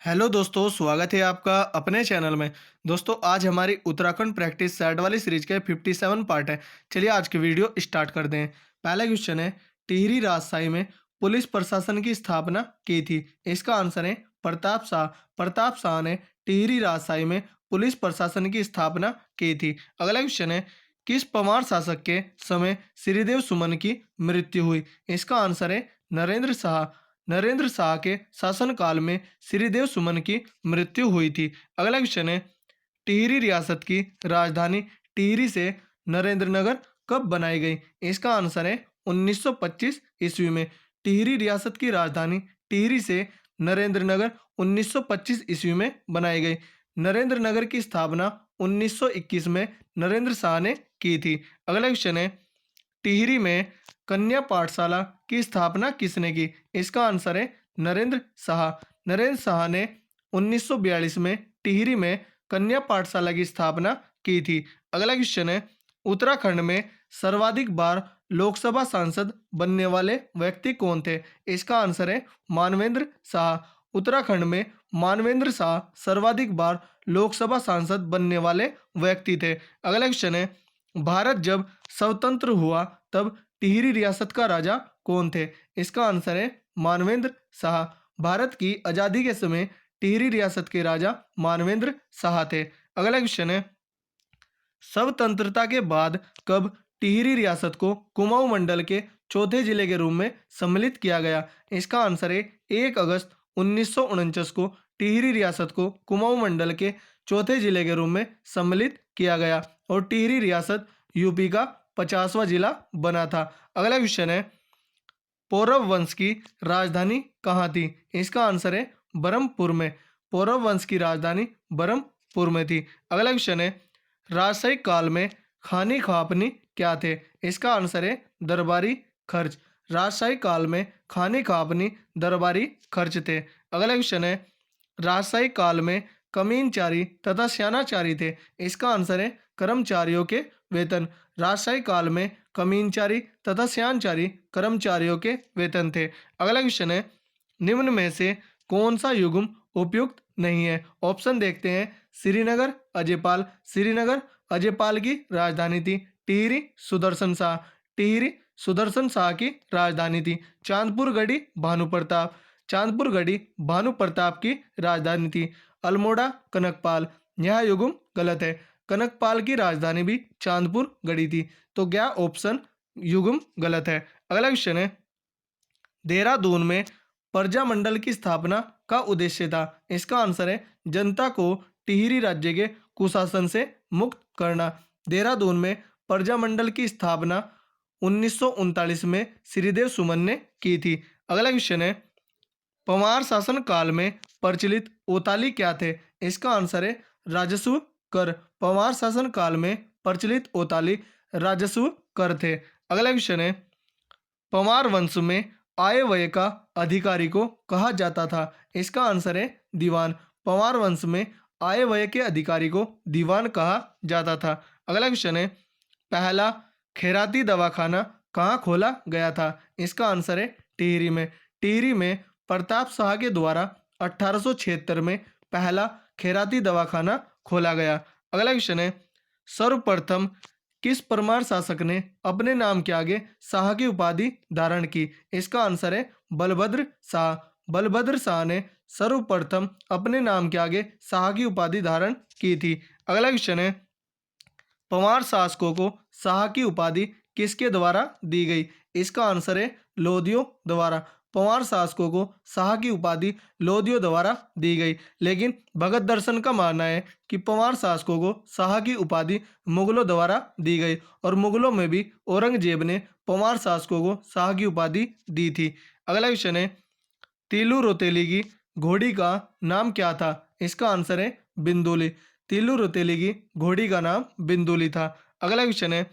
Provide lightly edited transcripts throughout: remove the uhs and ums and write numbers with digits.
Hello दोस्तों, स्वागत है आपका अपने चैनल में। दोस्तों, आज हमारी उत्तराखंड प्रैक्टिस सेट वाली सीरीज के 57 पार्ट है। चलिए आज की वीडियो स्टार्ट कर दें। पहला क्वेश्चन है, टिहरी राजशाही में पुलिस प्रशासन की स्थापना की थी। इसका आंसर है प्रताप शाह। प्रताप शाह ने टिहरी राजशाही में पुलिस प्रशासन की स्थापना की थी। अगला क्वेश्चन है, किस परमार शासक के समय श्रीदेव सुमन की मृत्यु हुई? इसका आंसर है नरेंद्र शाह। नरेंद्र शाह के शासनकाल में श्रीदेव सुमन की मृत्यु हुई थी। अगला क्वेश्चन है, टिहरी रियासत की राजधानी टिहरी से नरेंद्रनगर कब बनाई गई? इसका आंसर है 1925 ईस्वी में। टिहरी रियासत की राजधानी टिहरी से नरेंद्रनगर 1925 ईस्वी में बनाई गई। नरेंद्रनगर की स्थापना 1921 में नरेंद्र शाह ने की थी। अगला क्वेश्चन है, टिहरी में कन्या पाठशाला की स्थापना किसने की? इसका आंसर है नरेंद्र शाह। नरेंद्र शाह ने 1942 में टिहरी में कन्या पाठशाला की स्थापना की थी। अगला क्वेश्चन है, उत्तराखंड में सर्वाधिक बार लोकसभा सांसद बनने वाले व्यक्ति कौन थे? इसका आंसर है मानवेंद्र शाह। उत्तराखंड में मानवेंद्र शाह सर्वाधिक बार लोकसभा सांसद बनने वाले व्यक्ति थे। अगला क्वेश्चन है, भारत जब स्वतंत्र हुआ तब टिहरी रियासत का राजा कौन थे? इसका आंसर है मानवेंद्र शाह। भारत की आज़ादी के समय टिहरी रियासत के राजा मानवेंद्र शाह थे। अगला क्वेश्चन है, स्वतंत्रता के बाद कब टिहरी रियासत को कुमाऊं मंडल के चौथे जिले के रूप में सम्मिलित किया गया? इसका आंसर है 1 अगस्त 1949 को टिहरी रियासत को कुमाऊं मंडल के चौथे जिले के रूप में सम्मिलित किया गया और टिहरी रियासत यूपी का 50वां जिला बना था। अगला क्वेश्चन है, पौरव वंश की राजधानी कहाँ थी? इसका आंसर है बरहमपुर में। पौरव वंश की राजधानी बरहमपुर में थी। अगला क्वेश्चन है, राजशाही काल में खानी खापनी क्या थे? इसका आंसर है दरबारी खर्च। राजशाही काल में खानी खापनी दरबारी खर्च थे। अगला क्वेश्चन है, राजशाही काल में कमीनचारी तथा स्यानाचारी थे। इसका आंसर है कर्मचारियों के वेतन। राजशाही काल में कमीनचारी तथा स्यानचारी कर्मचारियों के वेतन थे। अगला क्वेश्चन है, निम्न में से कौन सा युग्म उपयुक्त नहीं है? ऑप्शन देखते हैं, श्रीनगर अजयपाल। श्रीनगर अजयपाल की राजधानी थी। टिहरी सुदर्शन शाह। टिहरी सुदर्शन शाह की राजधानी थी। चांदपुर गढ़ी भानु प्रताप। चांदपुर गढ़ी भानु प्रताप की राजधानी थी। अल्मोड़ा कनकपाल। यह युग्म गलत है। कनकपाल की राजधानी भी चांदपुर गढ़ी थी। तो क्या ऑप्शन युग्म गलत है। अगला क्वेश्चन है, देहरादून में प्रजामंडल की स्थापना का उद्देश्य था। इसका आंसर है जनता को टिहरी राज्य के कुशासन से मुक्त करना। देहरादून में प्रजामंडल की स्थापना 1939 में श्रीदेव सुमन ने की थी। अगला क्वेश्चन है, पंवार शासन काल में प्रचलित ओताली क्या थे? इसका आंसर है राजस्व कर। पंवार शासन काल में प्रचलित ओताली राजस्व कर थे। अगला क्वेश्चन है, पंवार वंश में आय व्यय का अधिकारी को कहा जाता था। इसका आंसर है दीवान। पंवार वंश में आय व्यय के अधिकारी को दीवान कहा जाता था। अगला क्वेश्चन है, पहला खैराती दवाखाना कहाँ खोला गया था? इसका आंसर है टिहरी में। टिहरी में प्रताप शाह के द्वारा 1876 में पहला खैराती दवाखाना खोला गया। अगला क्वेश्चन है, सर्वप्रथम किस परमार शासक ने अपने नाम के आगे शाह की उपाधि धारण की? इसका आंसर है बलभद्र शाह। बलभद्र शाह ने सर्वप्रथम अपने नाम के आगे शाह की उपाधि धारण की थी। अगला क्वेश्चन है, पंवार शासकों को शाह की उपाधि किसके द्वारा दी गई? इसका आंसर है लोधियों द्वारा। पंवार शासकों को शाह की उपाधि लोधियों द्वारा दी गई। लेकिन भगत दर्शन का मानना है कि पंवार शासकों को शाह की उपाधि मुगलों द्वारा दी गई और मुगलों में भी औरंगजेब ने पंवार शासकों को शाह की उपाधि दी थी। अगला क्वेश्चन है, तीलू रोतेली की घोड़ी का नाम क्या था? इसका आंसर है बिंदुली। तीलू रोतेली की घोड़ी का नाम बिंदुली था। अगला क्वेश्चन है,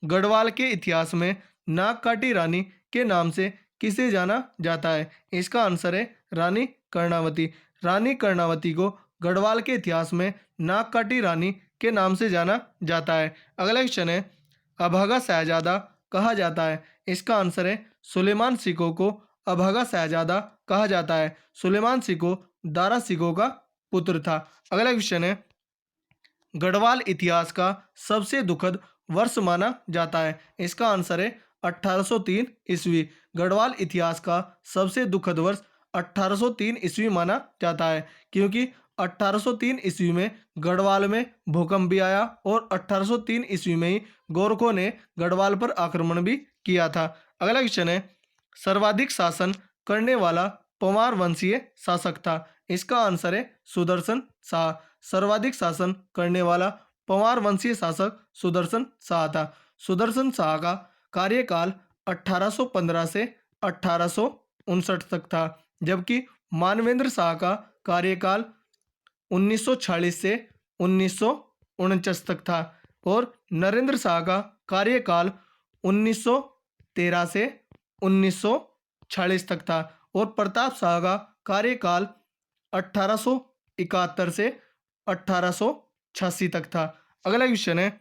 गढ़वाल के इतिहास में नागकाटी रानी के नाम से किसे जाना जाता है? इसका आंसर है रानी कर्णावती। रानी कर्णावती को गढ़वाल के इतिहास में नागकाटी रानी के नाम से जाना जाता है। अगला क्वेश्चन है, अभागा शहजादा कहा जाता है। इसका आंसर है सुलेमान सिकों को अभागा शहजादा कहा जाता है। सुलेमान सिको दारा सिको का पुत्र था। अगला क्वेश्चन है, गढ़वाल इतिहास का सबसे दुखद वर्ष माना जाता है। इसका आंसर है 1803 ईस्वी। गढ़वाल इतिहास का सबसे दुखद वर्ष 1803 ईस्वी माना जाता है, क्योंकि 1803 ईस्वी में गढ़वाल में भूकंप भी आया और 1803 ईस्वी में ही गोरखों ने गढ़वाल पर आक्रमण भी किया था। अगला क्वेश्चन है, सर्वाधिक शासन करने वाला पंवार वंशीय शासक था। इसका आंसर है सुदर्शन शाह। सर्वाधिक शासन करने वाला पंवार वंशीय शासक सुदर्शन शाह था। सुदर्शन शाह का कार्यकाल 1815 से 1859 तक था, जबकि मानवेंद्र शाह का कार्यकाल 1946 से 1949 तक था और नरेंद्र शाह का कार्यकाल 1913 से 1946 तक था और प्रताप शाह का कार्यकाल 1871 से 1886 तक था। अगला क्वेश्चन है,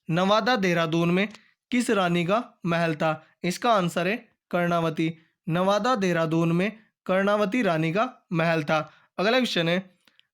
नवादा देहरादून में किस रानी का महल था? इसका आंसर है कर्णावती। नवादा देहरादून में कर्णावती रानी का महल था। अगला क्वेश्चन है,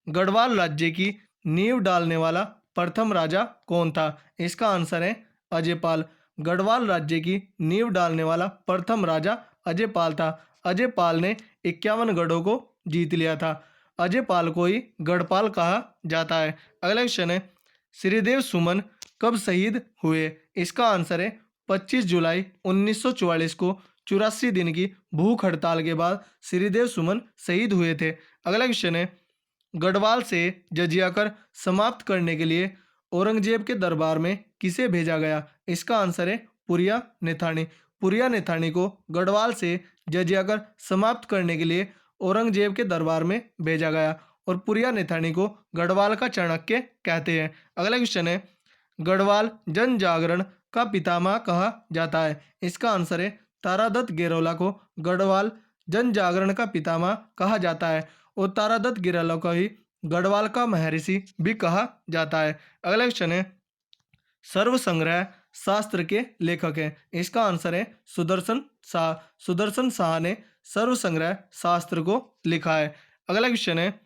गढ़वाल राज्य की नींव डालने वाला प्रथम राजा कौन था? इसका आंसर है अजयपाल। गढ़वाल राज्य की नींव डालने वाला प्रथम राजा अजयपाल था। अजयपाल ने 51 गढ़ों को जीत लिया था। अजयपाल को ही गढ़पाल कहा जाता है। अगला क्वेश्चन है, श्रीदेव सुमन कब शहीद हुए? इसका आंसर है 25 जुलाई 1944 को 84 दिन की भूख हड़ताल के बाद श्रीदेव सुमन शहीद हुए थे। अगला क्वेश्चन है, गढ़वाल से जजिया कर समाप्त करने के लिए औरंगजेब के दरबार में किसे भेजा गया? इसका आंसर है पुरिया नेथानी। पुरिया नेथानी को गढ़वाल से जजिया कर समाप्त करने के लिए औरंगजेब के दरबार में भेजा गया और पुरिया नेथानी को गढ़वाल का चाणक्य कहते हैं। अगला क्वेश्चन है, गढ़वाल जन जागरण का पितामह कहा जाता है। इसका आंसर है तारादत्त गेरोला को गढ़वाल जन जागरण का पितामह कहा जाता है और तारादत्त गेरोला को ही गढ़वाल का महर्षि भी कहा जाता है। अगला क्वेश्चन है, सर्व संग्रह शास्त्र के लेखक हैं। इसका आंसर है सुदर्शन शाह। सुदर्शन शाह ने सर्व संग्रह शास्त्र को लिखा है। अगला क्वेश्चन है,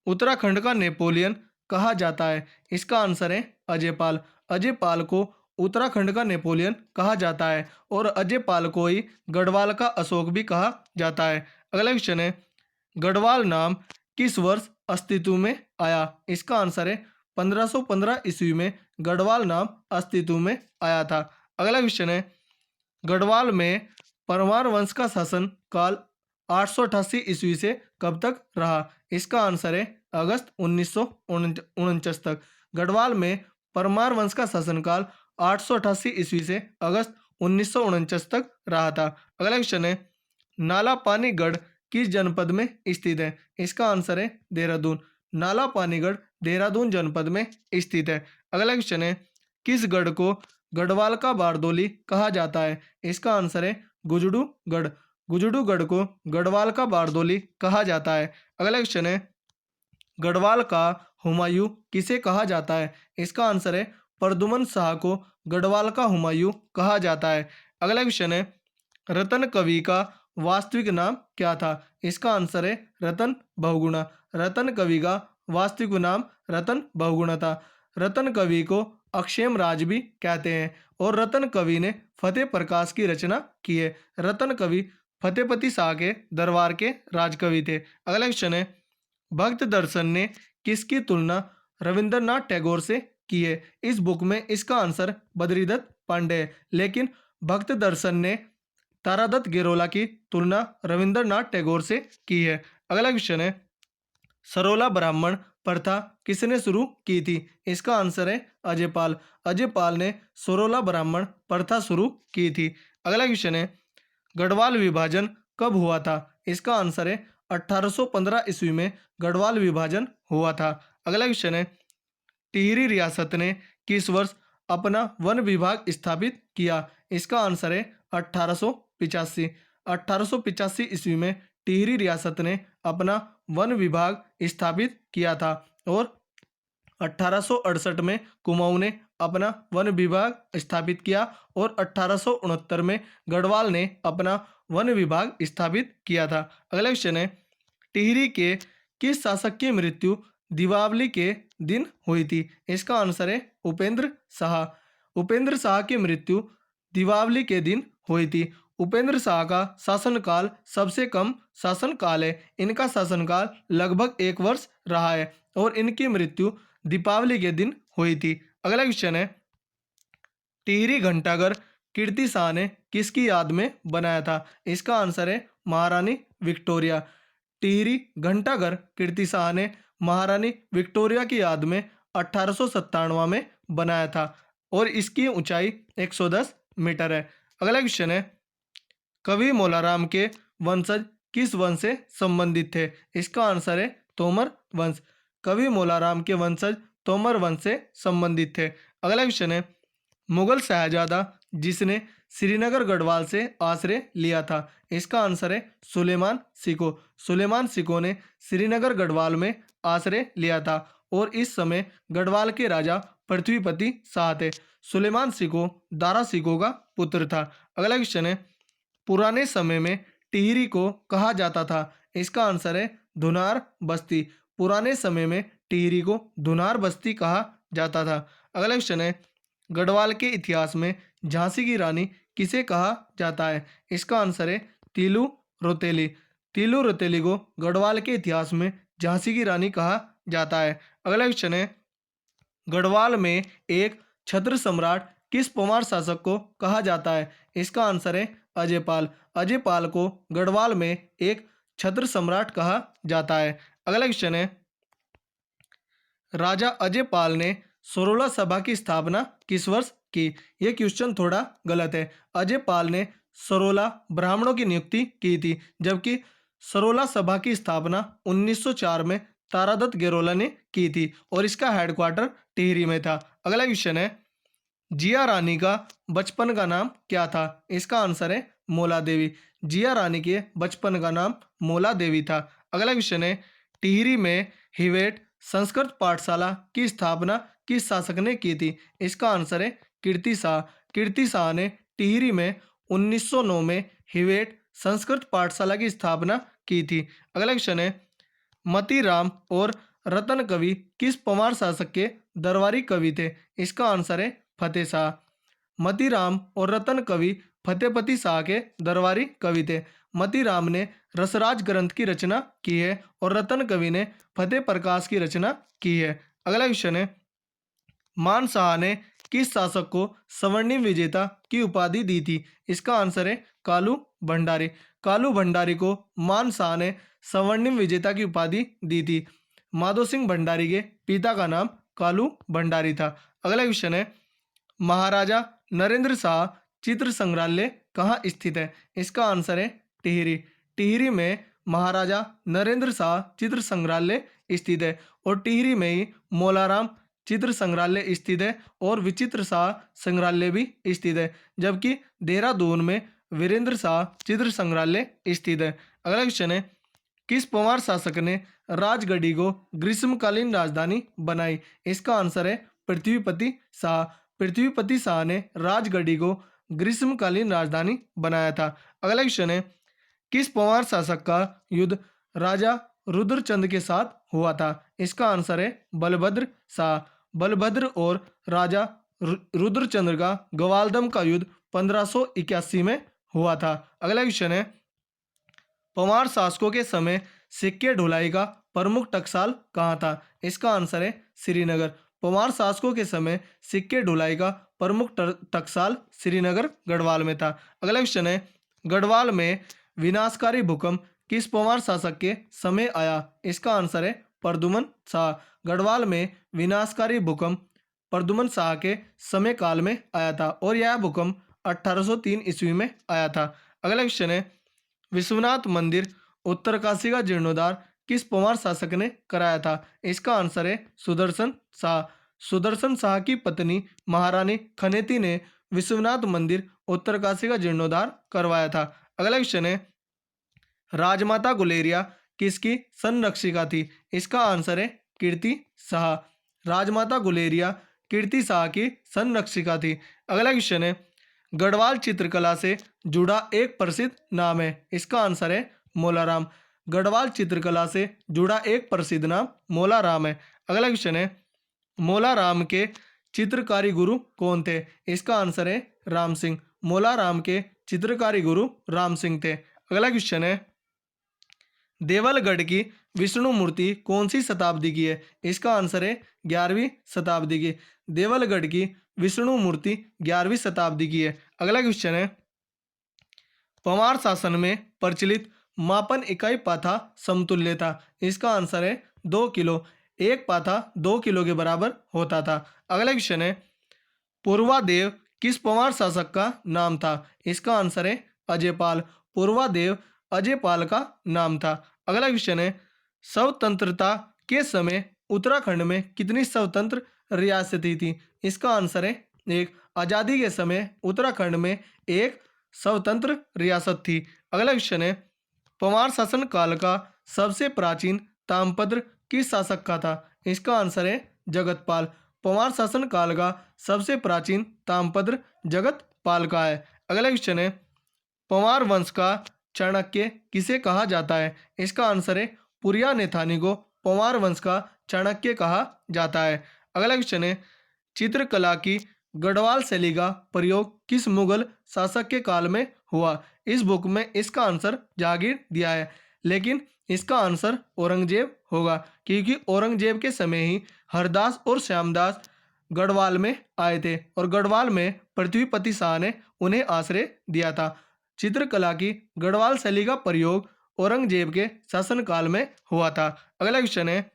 उत्तराखंड का नेपोलियन कहा जाता है। इसका आंसर है अजयपाल। अजयपाल को उत्तराखंड का नेपोलियन कहा जाता है और अजयपाल को ही गढ़वाल का अशोक भी कहा जाता है। अगला क्वेश्चन है, गढ़वाल नाम किस वर्ष अस्तित्व में आया? इसका आंसर है 1515 ईस्वी में गढ़वाल नाम अस्तित्व में आया था। अगला क्वेश्चन है, गढ़वाल में परमार वंश का शासन काल 888 ईस्वी से कब तक रहा? इसका आंसर है अगस्त 1949 तक। गढ़वाल में परमार वंश का शासनकाल 888 ईस्वी से अगस्त 1949 तक रहा था। अगला क्वेश्चन है, नाला पानीगढ़ किस जनपद में स्थित है? इसका आंसर है देहरादून। नाला पानीगढ़ देहरादून जनपद में स्थित है। अगला क्वेश्चन है, किस गढ़ को गढ़वाल का बारदोली कहा जाता है? इसका आंसर है गुजडूगढ़। गुजडूगढ़ को गढ़वाल का बारदोली कहा जाता है। अगला क्वेश्चन है, गढ़वाल का हुमायूं किसे कहा जाता है? इसका आंसर है प्रद्युमन शाह को गढ़वाल का हुमायूं कहा जाता है। अगला क्वेश्चन है, रतन कवि का वास्तविक नाम क्या था? इसका आंसर है रतन बहुगुणा। रतन कवि का वास्तविक नाम रतन बहुगुणा था। रतन कवि को अक्षेम राज भी कहते हैं और रतन कवि ने फतेह प्रकाश की रचना की है। रतन कवि फतेहपति शाह के दरबार के राजकवि थे। अगला क्वेश्चन है, भक्त दर्शन ने किसकी तुलना रविंद्रनाथ टैगोर से की है? इस बुक में इसका आंसर बद्रीदत्त पांडे है, लेकिन भक्त दर्शन ने तारादत्त गेरोला की तुलना रविंद्रनाथ टैगोर से की है। अगला क्वेश्चन है, सरोला ब्राह्मण प्रथा किसने शुरू की थी? इसका आंसर है अजयपाल। अजयपाल ने सरोला ब्राह्मण प्रथा शुरू की थी। अगला क्वेश्चन है, गढ़वाल विभाजन कब हुआ था? इसका आंसर है 1815 ईस्वी में गढ़वाल विभाजन हुआ था। अगला क्वेश्चन है, टिहरी रियासत ने किस वर्ष अपना वन विभाग स्थापित किया? इसका आंसर है 1885। 1885 ईस्वी में टिहरी रियासत ने अपना वन विभाग स्थापित किया था और 1868 में कुमाऊं ने अपना वन विभाग स्थापित किया और 1869 में गढ़वाल ने अपना वन विभाग स्थापित किया था। अगला क्वेश्चन है, टिहरी के किस शासक की मृत्यु दीपावली के दिन हुई थी? इसका आंसर है उपेंद्र शाह। उपेंद्र शाह की मृत्यु दीपावली के दिन हुई थी। उपेंद्र शाह का शासनकाल सबसे कम शासनकाल है। इनका शासनकाल लगभग 1 वर्ष रहा है और इनकी मृत्यु दीपावली के दिन हुई थी। अगला क्वेश्चन है, टिहरी घंटाघर कीर्ति शाह ने किसकी याद में बनाया था? इसका आंसर है महारानी विक्टोरिया। टिहरी घंटाघर कीर्ति शाह ने महारानी विक्टोरिया की याद में 1897 में बनाया था और इसकी ऊंचाई 110 मीटर है। अगला क्वेश्चन है, कवि मौलाराम के वंशज किस वंश से संबंधित थे? इसका आंसर है तोमर वंश। कवि मौलाराम के वंशज तोमर वंश से संबंधित थे। अगला क्वेश्चन है, मुगल शहजादा जिसने श्रीनगर गढ़वाल से आश्रय लिया था? इसका आंसर है सुलेमान सिको। सुलेमान सिको ने श्रीनगर गढ़वाल में आश्रय लिया था और इस समय गढ़वाल के राजा पृथ्वीपति शाह थे। सुलेमान सिको दारा सिको का पुत्र था। अगला क्वेश्चन है, पुराने समय में टिहरी को कहा जाता था? इसका आंसर है धुनार बस्ती। पुराने समय में टिहरी को धुनार बस्ती कहा जाता था। अगला क्वेश्चन है, गढ़वाल के इतिहास में झांसी की रानी किसे कहा जाता है? इसका आंसर है तीलू रोतेली। तीलू रोतेली को गढ़वाल के इतिहास में झांसी की रानी कहा जाता है। अगला क्वेश्चन है, गढ़वाल में एक छत्र सम्राट किस परमार शासक को कहा जाता है? इसका आंसर है अजयपाल। अजयपाल को गढ़वाल में एक छत्र सम्राट कहा जाता है। अगला क्वेश्चन है, राजा अजयपाल ने सरोला सभा की स्थापना किस वर्ष की? यह क्वेश्चन थोड़ा गलत है। अजयपाल ने सरोला ब्राह्मणों की नियुक्ति की थी, जबकि सरोला सभा की स्थापना 1904 में तारादत्त गेरोला ने की थी और इसका हेडक्वार्टर टिहरी में था। अगला क्वेश्चन है, जिया रानी का बचपन का नाम क्या था? इसका आंसर है मौला देवी। जिया रानी के बचपन का नाम मौला देवी था। अगला क्वेश्चन है, टिहरी में हिवेट संस्कृत पाठशाला की स्थापना किस शासक ने की थी? इसका आंसर है कीर्ति शाह। कीर्ति शाह ने टिहरी में 1909 में हिवेट संस्कृत पाठशाला की स्थापना की थी। अगला क्वेश्चन है, मतीराम और रतन कवि किस परमार शासक के दरबारी कवि थे? इसका आंसर है फतेह शाह। मतीराम और रतन कवि फतेहपति शाह के दरबारी कवि थे। मतीराम ने रसराज ग्रंथ की रचना की है और रतन कवि ने फतेह प्रकाश की रचना की है। अगला क्वेश्चन है, मान शाह ने किस शासक को स्वर्णिम विजेता की उपाधि दी थी? इसका आंसर है कालू भंडारी। कालू भंडारी को मान शाह ने स्वर्णिम विजेता की उपाधि दी थी। माधो सिंह भंडारी के पिता का नाम कालू भंडारी था। अगला क्वेश्चन है, महाराजा नरेंद्र शाह चित्र संग्रहालय कहाँ स्थित है? इसका आंसर है टिहरी। टिहरी में महाराजा नरेंद्र शाह चित्र संग्रहालय स्थित है और टिहरी में ही मौलाराम चित्र संग्रहालय स्थित है और विचित्र शाह संग्रहालय भी स्थित है, जबकि देहरादून में वीरेंद्र शाह चित्र संग्रहालय स्थित है। अगला क्वेश्चन है, किस परमार शासक ने राजगढ़ी को ग्रीष्मकालीन राजधानी बनाई? इसका आंसर है पृथ्वीपति शाह। पृथ्वीपति शाह ने राजगढ़ी को ग्रीष्मकालीन राजधानी बनाया था। अगला क्वेश्चन है, किस परमार शासक का युद्ध राजा रुद्रचंद के साथ हुआ था? इसका आंसर है बलभद्र शाह। बलभद्र और राजा रुद्रचंद्र का ग्वालदम का युद्ध 1581 में हुआ था। अगला क्वेश्चन है, परमार शासकों के समय सिक्के ढुलाई का प्रमुख टकसाल कहाँ था? इसका आंसर है श्रीनगर। परमार शासकों के समय सिक्के ढुलाई का प्रमुख टकसाल श्रीनगर गढ़वाल में था। अगला क्वेश्चन है, गढ़वाल में विनाशकारी भूकंप किस परमार शासक के समय आया? इसका आंसर है प्रद्युमन शाह। गढ़वाल में विनाशकारी भूकंप प्रद्युमन शाह के समय काल में आया था और यह भूकंप 1803 ईस्वी में आया था। अगला क्वेश्चन है, विश्वनाथ मंदिर उत्तरकाशी का जीर्णोद्धार किस परमार शासक ने कराया था? इसका आंसर है सुदर्शन शाह। सुदर्शन शाह की पत्नी महारानी खनेती ने विश्वनाथ मंदिर उत्तरकाशी का जीर्णोद्धार करवाया था। अगला क्वेश्चन है, राजमाता गुलेरिया किसकी संरक्षिका थी? इसका आंसर है कीर्ति शाह। राजमाता गुलेरिया कीर्ति शाह की संरक्षिका थी। अगला क्वेश्चन है, गढ़वाल चित्रकला से जुड़ा एक प्रसिद्ध नाम है? इसका आंसर है मोलाराम। गढ़वाल चित्रकला से जुड़ा एक प्रसिद्ध नाम मोलाराम है। अगला क्वेश्चन है, मोलाराम के चित्रकारी गुरु कौन थे? इसका आंसर है राम सिंह। मोलाराम के चित्रकारी गुरु राम सिंह थे। अगला क्वेश्चन है, देवलगढ़ की विष्णु मूर्ति कौन सी शताब्दी की है? इसका आंसर है 11वीं शताब्दी की। देवलगढ़ की विष्णु मूर्ति 11वीं शताब्दी की है। अगला क्वेश्चन है, पंवार शासन में प्रचलित मापन इकाई पाथा समतुल्य था। इसका आंसर है 2 किलो। एक पाथा 2 किलो के बराबर होता था। अगला क्वेश्चन है, पूर्वादेव किस पंवार शासक का नाम था? इसका आंसर है अजयपाल। पूर्वादेव अजयपाल का नाम था। अगला क्वेश्चन है, स्वतंत्रता के समय उत्तराखंड में कितनी स्वतंत्र रियासतें थी? इसका आंसर है 1। आज़ादी के समय उत्तराखंड में एक स्वतंत्र रियासत थी। अगला क्वेश्चन है, पंवार शासन काल का सबसे प्राचीन ताम्रपत्र किस शासक का था? इसका आंसर है जगतपाल। पंवार शासन काल का सबसे प्राचीन ताम्रपत्र जगतपाल का है। अगला क्वेश्चन है, पंवार वंश का चाणक्य किसे कहा जाता है? इसका आंसर है पुरियानेथानी को पंवार वंश का चाणक्य कहा जाता है। अगला क्वेश्चन है, चित्रकला की गढ़वाल शैली का प्रयोग किस मुगल शासक के काल में हुआ? इस बुक में इसका आंसर जहांगीर दिया है, लेकिन इसका आंसर औरंगजेब होगा, क्योंकि औरंगजेब के समय ही हरदास और श्यामदास गढ़वाल में आए थे और गढ़वाल में पृथ्वीपति शाह ने उन्हें आश्रय दिया था। चित्रकला की गढ़वाल शैली का प्रयोग औरंगजेब के शासनकाल में हुआ था। अगला क्वेश्चन है,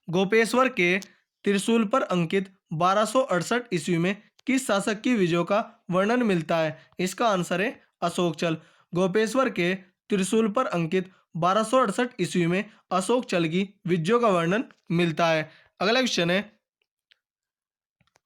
गोपेश्वर के त्रिशूल पर अंकित 1268 ईस्वी में किस शासक की विजयों का वर्णन मिलता है? इसका आंसर है अशोकचल। गोपेश्वर के त्रिशूल पर अंकित 1268 ईस्वी में अशोकचल की विजयों का वर्णन मिलता है। अगला क्वेश्चन है,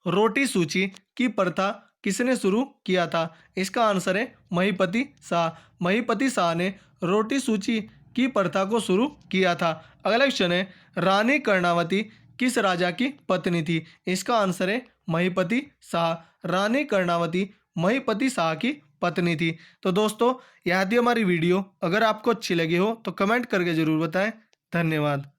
रोटी सूची की प्रथा किसने शुरू किया था? इसका आंसर है महीपति शाह। महीपति शाह ने रोटी सूची की प्रथा को शुरू किया था। अगला क्वेश्चन है, रानी कर्णावती किस राजा की पत्नी थी? इसका आंसर है महीपति शाह। रानी कर्णावती महीपति शाह की पत्नी थी। तो दोस्तों, यह थी हमारी वीडियो। अगर आपको अच्छी लगी हो तो कमेंट करके ज़रूर बताएं। धन्यवाद।